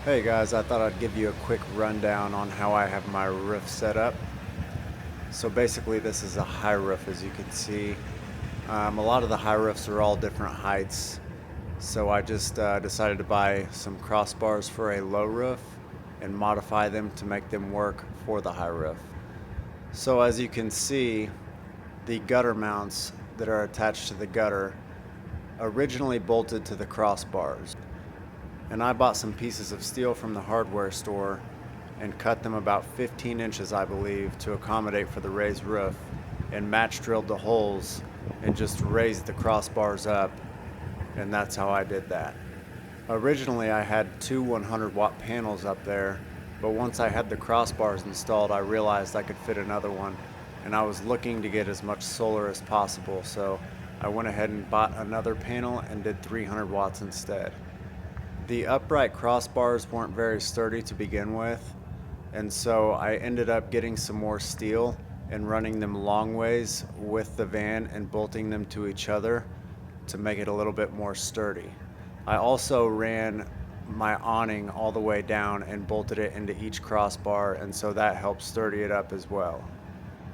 Hey guys, I thought I'd give you a quick rundown on how I have my roof set up. So basically this is a high roof, as you can see. A lot of the high roofs are all different heights. So I just decided to buy some crossbars for a low roof and modify them to make them work for the high roof. So as you can see, the gutter mounts that are attached to the gutter originally bolted to the crossbars. And I bought some pieces of steel from the hardware store and cut them about 15 inches, I believe, to accommodate for the raised roof, and match drilled the holes and just raised the crossbars up, and that's how I did that. Originally I had two 100-watt panels up there, but once I had the crossbars installed I realized I could fit another one, and I was looking to get as much solar as possible, so I went ahead and bought another panel and did 300 watts instead. The upright crossbars weren't very sturdy to begin with, and so I ended up getting some more steel and running them long ways with the van and bolting them to each other to make it a little bit more sturdy. I also ran my awning all the way down and bolted it into each crossbar, and so that helps sturdy it up as well.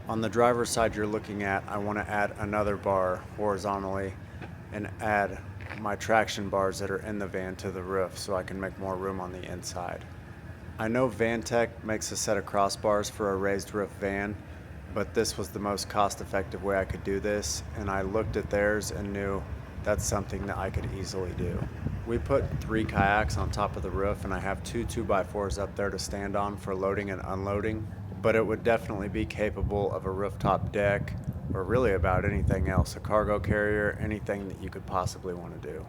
On the driver's side you're looking at, I want to add another bar horizontally and add my traction bars that are in the van to the roof so I can make more room on the inside. I know Vantech makes a set of crossbars for a raised roof van, but this was the most cost-effective way I could do this, and I looked at theirs and knew that's something that I could easily do. We put 3 kayaks on top of the roof, and I have 2 2x4s up there to stand on for loading and unloading, but it would definitely be capable of a rooftop deck, or really about anything else, a cargo carrier, anything that you could possibly want to do.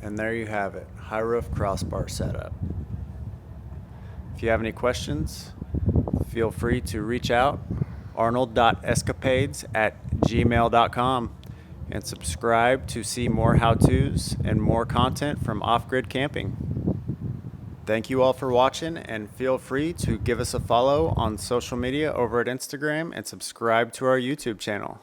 And there you have it, high roof crossbar setup. If you have any questions, feel free to reach out, Arnold.Escapades@gmail.com, and subscribe to see more how-tos and more content from off-grid camping. Thank you all for watching, and feel free to give us a follow on social media over at Instagram and subscribe to our YouTube channel.